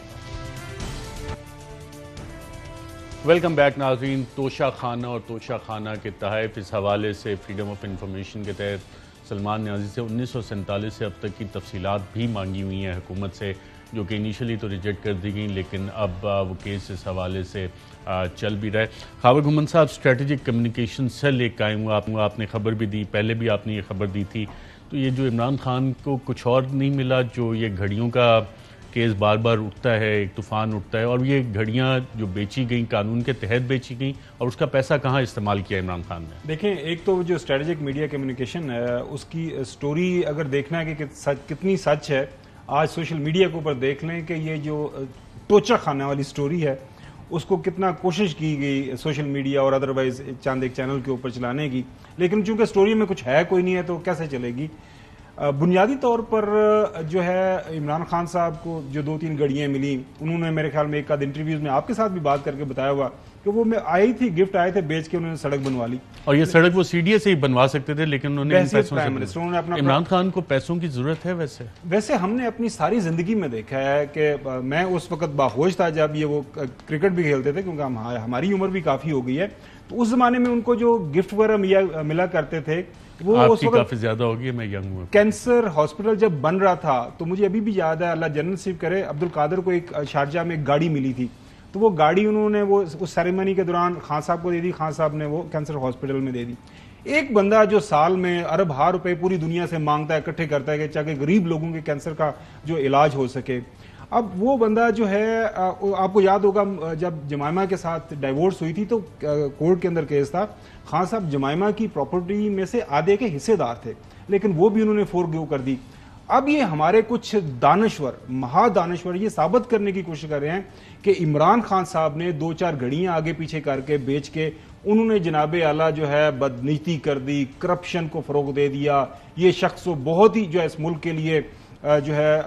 वेलकम बैक नाज़रीन। तोशा खाना और तोशा खाना के तहफ़ इस हवाले से फ्रीडम ऑफ इंफॉर्मेशन के तहत सलमान न्याज़ी से 1947 से अब तक की तफसीलात भी मांगी हुई हैं हुकूमत से, जो कि इनिशियली तो रिजेक्ट कर दी गई, लेकिन अब वो केस इस हवाले से चल भी रहा है। खावर घुमन साहब, स्ट्रेटेजिक कम्युनिकेशन सेल एक कायम हुआ, आपने खबर भी दी, पहले भी आपने ये खबर दी थी। तो ये जो इमरान खान को कुछ और नहीं मिला, जो ये घड़ियों का केस बार बार उठता है, एक तूफ़ान उठता है, और ये घड़ियाँ जो बेची गई कानून के तहत बेची गई, और उसका पैसा कहाँ इस्तेमाल किया इमरान खान ने? देखें, एक तो जो स्ट्रेटेजिक मीडिया कम्युनिकेशन है उसकी स्टोरी अगर देखना है कि कितनी सच है, आज सोशल मीडिया के ऊपर देख लें कि ये जो टोचा खाने वाली स्टोरी है उसको कितना कोशिश की गई सोशल मीडिया और अदरवाइज चांद एक चैनल के ऊपर चलाने की, लेकिन चूंकि स्टोरी में कुछ है कोई नहीं है तो कैसे चलेगी। बुनियादी तौर पर जो है इमरान खान साहब को जो 2-3 घड़ियाँ मिली, उन्होंने मेरे ख्याल में एक आध इंटरव्यूज में आपके साथ भी बात करके बताया हुआ कि वो मैं आई थी, गिफ्ट आए थे, बेच के उन्होंने सड़क बनवा ली। और ये सड़क वो सीडीए से ही बनवा सकते थे, लेकिन उन्होंने प्राइम मिनिस्टर उन्होंने अपना। इमरान खान को पैसों की जरूरत है। वैसे हमने अपनी सारी जिंदगी में देखा है कि मैं उस वक्त बाहोश था जब ये वो क्रिकेट भी खेलते थे, क्योंकि हमारी उम्र भी काफी हो गई है, तो उस जमाने में उनको जो गिफ्ट वगैरह मिला करते थे वो उस वक्त काफी ज्यादा होगी। मैं यंग हूं। कैंसर हॉस्पिटल जब बन रहा था तो मुझे अभी भी याद है, अल्लाह जन्नत नसीब करे, अब्दुल कादर को एक शारजा में एक गाड़ी मिली थी, तो वो गाड़ी उन्होंने वो उस सेरेमनी के दौरान खान साहब को दे दी, खान साहब ने वो कैंसर हॉस्पिटल में दे दी। एक बंदा जो साल में अरब हार रुपए पूरी दुनिया से मांगता है, इकट्ठे करता है कि चाहे गरीब लोगों के कैंसर का जो इलाज हो सके, अब वो बंदा जो है, आपको याद होगा जब जमाइमा के साथ डाइवोर्स हुई थी तो कोर्ट के अंदर केस था, खान साहब जमाइमा की प्रॉपर्टी में से आधे के हिस्सेदार थे, लेकिन वो भी उन्होंने फोरगिव कर दी। अब ये हमारे कुछ दानश्वर, महादानश्वर ये साबित करने की कोशिश कर रहे हैं कि इमरान खान साहब ने 2-4 घड़ियां आगे पीछे करके बेच के उन्होंने जनाबे आला जो है बदनीति कर दी, करप्शन को फरोग दे दिया। ये शख्स बहुत ही जो है इस मुल्क के लिए जो है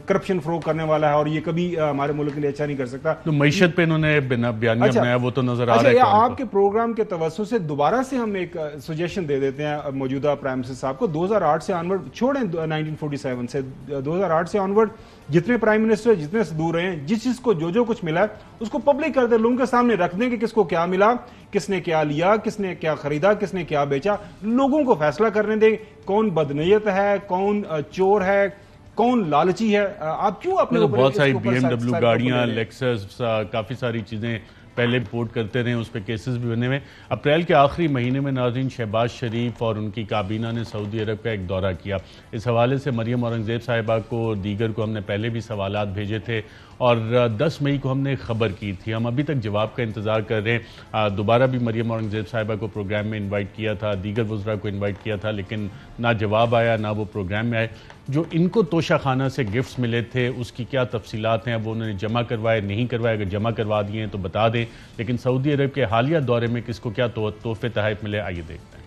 करप्शन फरोग करने वाला है और ये कभी हमारे मुल्क के लिए अच्छा नहीं कर सकता। तो मईशत पे इन्होंने बयानिया बनाया, वो तो नजर आ रहा है। आपके प्रोग्राम के तवज्जो से दोबारा से हम एक सजेशन दे देते हैं मौजूदा प्राइम मिनिस्टर साहब को, 2008 से ऑनवर्ड छोड़ें, 1947 से 2008 से ऑनवर्ड जितने प्राइम मिनिस्टर जितने दूर रहे हैं, जिस चीज को जो कुछ मिला उसको पब्लिक कर दे, लोगों के सामने रख दें कि किसको क्या मिला, किसने क्या लिया, किसने क्या खरीदा, किसने क्या बेचा, लोगों को फैसला करने दें कौन बदनीयत है, कौन चोर है, कौन लालची है। आप क्यों अपने बहुत सारी BMW गाड़ियां, लेक्सस, काफी सारी चीजें पहले रिपोर्ट करते रहे, उस पर केसेस भी बने हुए। अप्रैल के आखिरी महीने में नाज़रीन शहबाज शरीफ और उनकी काबीना ने सऊदी अरब का एक दौरा किया। इस हवाले से मरियम औरंगज़ेब साहिबा को, दीगर को हमने पहले भी सवालात भेजे थे और 10 मई को हमने खबर की थी। हम अभी तक जवाब का इंतज़ार कर रहे हैं। दोबारा भी मरियम औरंगज़ेब साहिबा को प्रोग्राम में इन्वाइट किया था, दीगर वज़रा को इन्वाइट किया था, लेकिन ना जवाब आया ना वो प्रोग्राम में आए। जो इनको तोशा खाना से गिफ्ट्स मिले थे उसकी क्या तफसीलात हैं, वो उन्होंने जमा करवाए नहीं करवाए, अगर जमा करवा दिए हैं तो बता दें। लेकिन सऊदी अरब के हालिया दौरे में किसको क्या तोहफे तहफ़ मिले, आइए देखते हैं।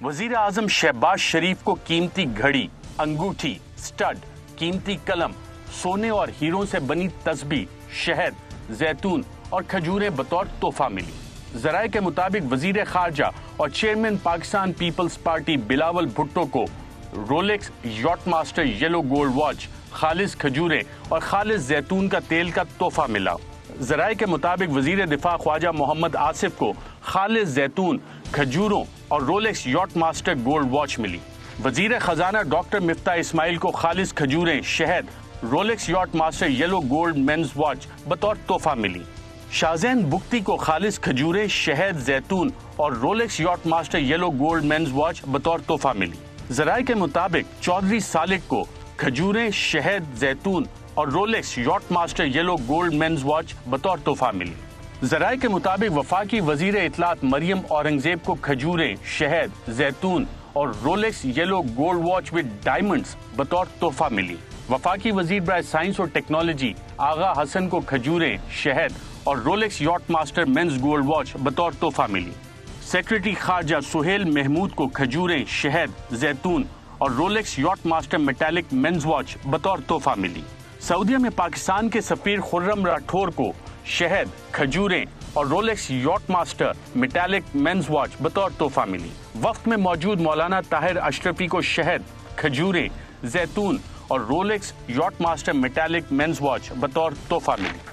वज़ीर आज़म शहबाज शरीफ को कीमती घड़ी, अंगूठी, स्टड, कीमती कलम, सोने और हीरों से बनी तस्बीह, शहद, जैतून और खजूरें बतौर तोहफा मिली। जराये के मुताबिक वजीर खारजा और चेयरमैन पाकिस्तान पीपल्स पार्टी बिलावल भुट्टो को Rolex yacht master yellow gold watch, खालिस खजूरें और खालिस जैतून का तेल का तोहफा मिला। जराये के मुताबिक वजीर दिफा ख्वाजा मोहम्मद आसिफ को खालिस जैतून, खजूरों और Rolex yacht master gold watch मिली। वजीर खजाना डॉक्टर मिफ्ता इस्माइल को खालिस खजूरें, शहद, Rolex yacht master yellow gold men's watch बतौर तोहफा मिली। शाहजैन बुख्ती को खालिस खजूरें, शहद, जैतून और Rolex yacht master yellow gold men's watch बतौर तोहफा मिली। जराये के मुताबिक चौधरी सालिक को खजूरें, शहद, जैतून और Rolex yacht master yellow gold men's watch बतौर तोहफा मिली। जराये के मुताबिक वफाकी वजीर इत्तलात मरियम औरंगजेब को खजूरें, शहद, जैतून और Rolex yellow gold watch with diamonds बतौर तोहफा मिली। वफाकी वजीर बराए साइंस और टेक्नोलॉजी आगा हसन को खजूरें, शहद और Rolex yacht master men's gold watch बतौर तोहफा मिली। सेक्रेटरी खारजा सुहेल महमूद को खजूरें, शहद, जैतून और Rolex yacht master metallic men's watch बतौर तोहफा मिली। सऊदीया में पाकिस्तान के सफीर खुर्रम राठौर को शहद, खजूरें और Rolex yacht master metallic men's watch बतौर तोहफा मिली। वफ्द में मौजूद मौलाना ताहिर अशरफी को शहद, खजूरें, जैतून और Rolex yacht master metallic men's watch बतौर तोहफा मिली।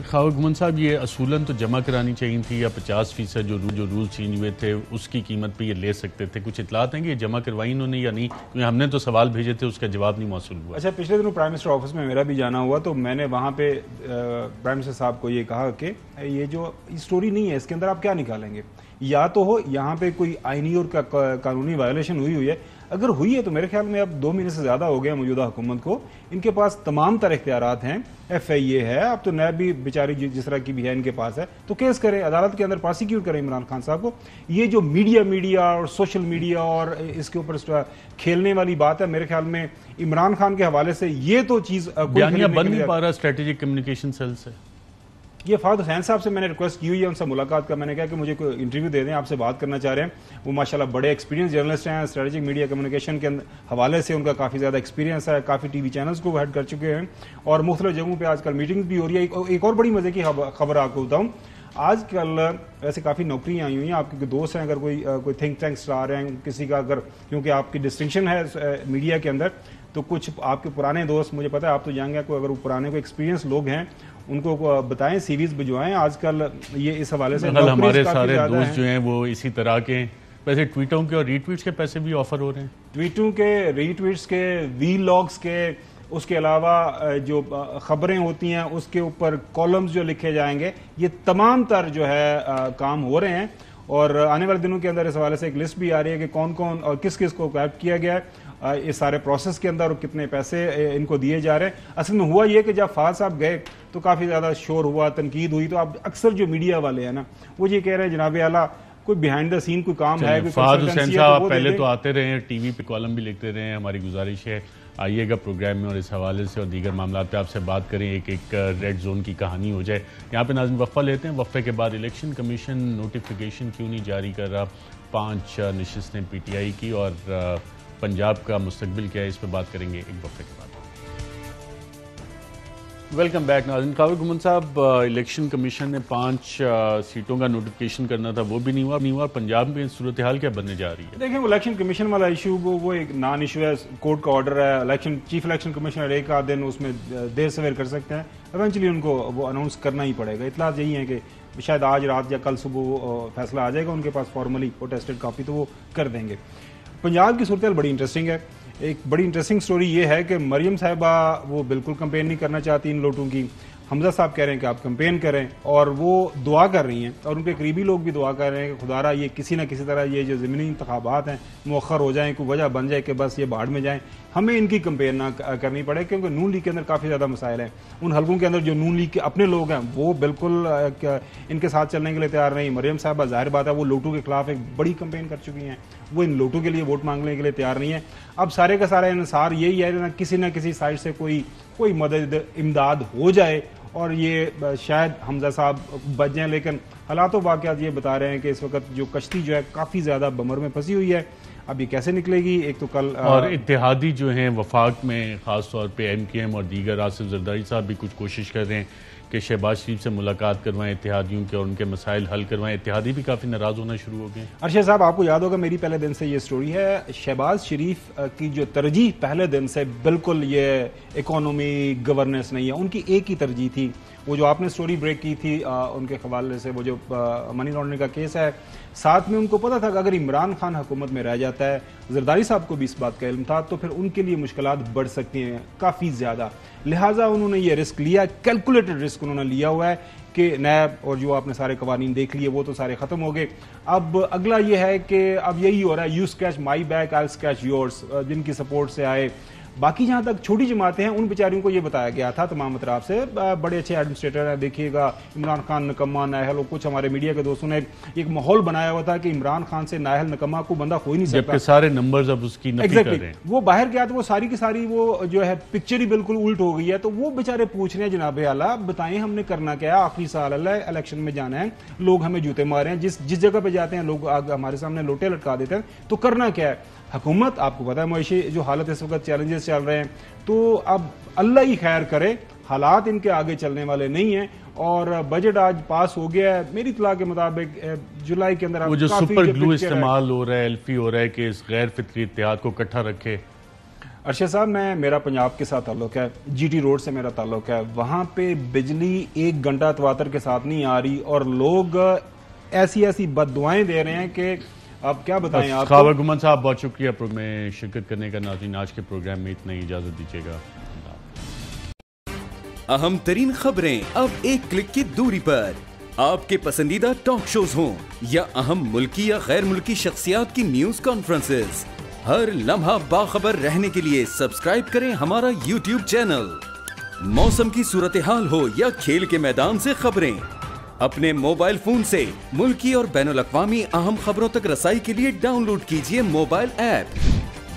खावर गुमन साहब, ये असूलन तो जमा करानी चाहिए थी, या 50% जो रूल चेंज हुए थे उसकी कीमत पे ये ले सकते थे। कुछ इतलात हैं कि ये जमा करवाई इन्होंने या नहीं? क्योंकि हमने तो सवाल भेजे थे, उसका जवाब नहीं मौसूल हुआ। अच्छा, पिछले दिनों प्राइम मिनिस्टर ऑफिस में मेरा भी जाना हुआ, तो मैंने वहाँ पे प्राइम मिनिस्टर साहब को ये कहा कि ये जो स्टोरी नहीं है, इसके अंदर आप क्या निकालेंगे? या तो हो यहाँ पे कोई आईनी और कानूनी वायलेशन हुई है, अगर हुई है तो मेरे ख्याल में अब 2 महीने से ज्यादा हो गया मौजूदा हुकूमत को, इनके पास तमाम तरह इख्तियारात हैं। FIA है, अब तो नैब भी बेचारी जिस तरह की भी है इनके पास है, तो केस करें, अदालत के अंदर प्रोसिक्यूट करें इमरान खान साहब को। ये जो मीडिया और सोशल मीडिया और इसके ऊपर खेलने वाली बात है, मेरे ख्याल में इमरान खान के हवाले से ये तो चीज बन नहीं पा रहा स्ट्रेटेजिक कम्युनिकेशन सेल से। ये फाद हुसैन साहब से मैंने रिक्वेस्ट की हुई है उनसे मुलाकात का। मैंने कहा कि मुझे कोई इंटरव्यू दे दें, आपसे बात करना चाह रहे हैं। वो माशाल्लाह बड़े एक्सपीरियंस जर्नलिस्ट हैं, स्ट्रेटेजिक मीडिया कम्युनिकेशन के हवाले से उनका काफ़ी ज़्यादा एक्सपीरियंस है, काफ़ी TV चैनल्स को हेड कर चुके हैं और मुख्तलिफ जगहों पर आजकल मीटिंग्स भी हो रही है। एक और बड़ी मजे की खबर आपको बताऊँ, आजकल ऐसे काफ़ी नौकरियां आई हुई हैं। आपके दोस्त हैं, अगर कोई थिंक टैंक चला रहे हैं किसी का, अगर क्योंकि आपकी डिस्टिंक्शन है मीडिया के अंदर, तो कुछ आपके पुराने दोस्त, मुझे पता है आप तो जाएंगे, कोई अगर वो पुराने को एक्सपीरियंस लोग हैं उनको बताएं, CVs भिजवाएं। आजकल ये इस हवाले से हमारे सारे दोस्त जो हैं वो इसी तरह के, वैसे ट्वीटों के और रीट्वीट्स के पैसे भी ऑफर हो रहे हैं। ट्वीटों के, रीट्वीट्स के, वीलॉग्स के, उसके अलावा जो खबरें होती हैं उसके ऊपर कॉलम्स जो लिखे जाएंगे, ये तमाम तर जो है काम हो रहे हैं। और आने वाले दिनों के अंदर इस हवाले से एक लिस्ट भी आ रही है कि कौन कौन और किस किस को कैप किया गया है इस सारे प्रोसेस के अंदर और कितने पैसे इनको दिए जा रहे हैं। असल में हुआ ये कि जब फाद साहब गए तो काफ़ी ज़्यादा शोर हुआ, तनकीद हुई, तो अब अक्सर जो मीडिया वाले हैं ना वो ये कह रहे हैं जनाब आला कोई बिहाइंड द सीन कोई काम है, कोई फाद हुसैन साहब पहले तो आते रहे हैं, TV पे कॉलम भी लिखते रहे हैं। हमारी गुजारिश है आइएगा प्रोग्राम में और इस हवाले से और दीगर मामला पे आपसे बात करें, एक रेड जोन की कहानी हो जाए। यहाँ पे नाज़रीन वफ़ा लेते हैं। वफ़े के बाद इलेक्शन कमीशन नोटिफिकेशन क्यों नहीं जारी कर रहा? 5 नशिस्तें PTI की और पंजाब का मुस्तकबिल क्या है, इस पर बात करेंगे एक वफ़े के बाद। वेलकम बैक नाज़रीन। खावर गुमन साहब, इलेक्शन कमीशन ने 5 सीटों का नोटिफिकेशन करना था, वो भी नहीं हुआ। पंजाब में सूरत हाल क्या बनने जा रही है? देखिए, वो इलेक्शन कमीशन वाला इशू वो एक नॉन इशू है, कोर्ट का ऑर्डर है। चीफ इलेक्शन कमिश्नर एक आध दिन उसमें देर सवेर कर सकते हैं, इवेंचुअली उनको वो अनाउंस करना ही पड़ेगा। इतला यही है कि शायद आज रात या कल सुबह फैसला आ जाएगा उनके पास फॉर्मली प्रोटेस्टेड कॉपी, तो वो कर देंगे। पंजाब की सूरत बड़ी इंटरेस्टिंग है। एक बड़ी इंटरेस्टिंग स्टोरी ये है कि मरियम साहिबा वो बिल्कुल कंपेन नहीं करना चाहती इन लोटों की। हमजा साहब कह रहे हैं कि आप कंपेन करें और वो दुआ कर रही हैं और उनके करीबी लोग भी दुआ कर रहे हैं कि खुदारा ये किसी ना किसी तरह ये जो ज़मीनी इंतखाबात हैं मुअख्खर हो जाएं, कोई वजह बन जाए कि बस ये बाढ़ में जाएं, हमें इनकी कंपेन ना करनी पड़े। क्योंकि नून लीग के अंदर काफ़ी ज़्यादा मसाइल हैं। उन हल्कों के अंदर जो नून लीग के अपने लोग हैं वो बिल्कुल इनके साथ चलने के लिए तैयार नहीं। मरियम साहबा जाहिर बात है वो लोटों के खिलाफ एक बड़ी कंपेन कर चुकी हैं, वो इन लोटों के लिए वोट मांगने के लिए तैयार नहीं है। अब सारे का सारा इंसार यही है ना किसी साइड से कोई मदद इमदाद हो जाए और ये शायद हमजा साहब बच जाएं। लेकिन हालात वाक़यात ये बता रहे हैं कि इस वक्त जो कश्ती जो है काफ़ी ज़्यादा बमर में फंसी हुई है। अब ये कैसे निकलेगी? एक तो कल और इत्तेहादी जो हैं वफाक में ख़ास तौर पे MKM और दीगर, आसिफ जरदारी साहब भी कुछ कोशिश कर रहे हैं कि शहबाज शरीफ से मुलाकात करवाएं इत्तेहादियों के और उनके मसाइल हल करवाएं। इत्तेहादी भी काफ़ी नाराज़ होना शुरू हो गए। अरशद साहब, आपको याद होगा मेरी पहले दिन से ये स्टोरी है, शहबाज शरीफ की जो तरजीह पहले दिन से बिल्कुल ये इकोनॉमी गवर्नेंस नहीं है, उनकी एक ही तरजीह थी। वो जो आपने स्टोरी ब्रेक की थी उनके हवाले से, वो जो मनी लॉन्ड्रिंग का केस है, साथ में उनको पता था कि अगर इमरान खान हुकूमत में रह जाता है, जरदारी साहब को भी इस बात का इल्म था, तो फिर उनके लिए मुश्किलात बढ़ सकती हैं काफ़ी ज़्यादा। लिहाजा उन्होंने ये रिस्क लिया, कैलकुलेटेड रिस्क उन्होंने लिया हुआ है कि नैब और जो आपने सारे कवानीन देख लिए वो तो सारे ख़त्म हो गए। अब अगला ये है कि अब यही हो रहा है, you scratch my back I scratch yours, जिनकी सपोर्ट से आए। बाकी जहां तक छोटी जमातें हैं उन बेचारियों को ये बताया गया था तमाम अतराफ से, बड़े अच्छे एडमिनिस्ट्रेटर हैं, देखिएगा इमरान खान नकम्मा नाहल, और कुछ हमारे मीडिया के दोस्तों ने एक माहौल बनाया हुआ था कि इमरान खान से नाहल नकम्मा को बंदा हो ही नहीं सकता, जबकि सारे नंबर्स अब उसकी नफी कर रहे हैं। वो बाहर गया तो वो सारी की सारी वो जो है पिक्चर ही बिल्कुल उल्ट हो गई है। तो वो बेचारे पूछ रहे हैं जनाब आला बताएं हमने करना क्या है, आखिरी साल इलेक्शन में जाना है, लोग हमें जूते मारे हैं, जिस जगह पे जाते हैं लोग हमारे सामने लोटे लटका देते हैं, तो करना क्या है। हुकूमत, आपको पता है मुआशी जो हालत इस वक्त चैलेंजेस चल रहे हैं, तो अब अल्लाह ही खैर करे, हालात इनके आगे चलने वाले नहीं हैं। और बजट आज पास हो गया है, मेरी इत्तला के मुताबिक जुलाई के अंदर वो जो सुपर ग्लू इस्तेमाल हो रहा है, एल्फी हो रहा है कि इस गैर फितरी इत्तेहाद को इकट्ठा रखे। अरशद साहब, मेरा पंजाब के साथ ताल्लुक है, जीटी रोड से मेरा ताल्लुक है, वहाँ पे बिजली 1 घंटा तवातर के साथ नहीं आ रही और लोग ऐसी ऐसी बददुआएं दे रहे हैं कि अब क्या बताएं आप। खावर गुमान साहब, बहुत शुक्रिया में शिरकत करने का। नाज़रीन, आज के प्रोग्राम में इतना ही, इजाजत दीजिएगा। अहम तरीन खबरें अब एक क्लिक की दूरी पर, आपके पसंदीदा टॉक शोज हों या अहम मुल्की या गैर मुल्की शख्सियात की न्यूज कॉन्फ्रेंसेस, हर लम्हा बाखबर रहने के लिए सब्सक्राइब करें हमारा YouTube चैनल। मौसम की सूरत हाल हो या खेल के मैदान से खबरें, अपने मोबाइल फोन से मुल्की और बैनुल-अक़वामी अहम खबरों तक रसाई के लिए डाउनलोड कीजिए मोबाइल ऐप।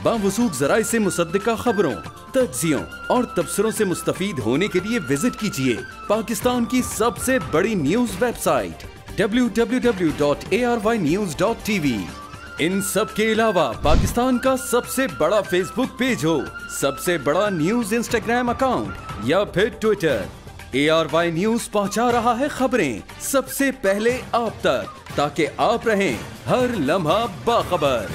बावसूख ज़राए से मुसद्दिका खबरों, तज्ज़ियों और तबसरों से मुस्तफीद होने के लिए विजिट कीजिए पाकिस्तान की सबसे बड़ी न्यूज वेबसाइट www.arYnews.tv। इन सब के अलावा पाकिस्तान का सबसे बड़ा फेसबुक पेज हो, सबसे बड़ा न्यूज इंस्टाग्राम अकाउंट या फिर ट्विटर, ARY न्यूज पहुंचा रहा है खबरें सबसे पहले आप तक, ताकि आप रहें हर लम्हा बाखबर।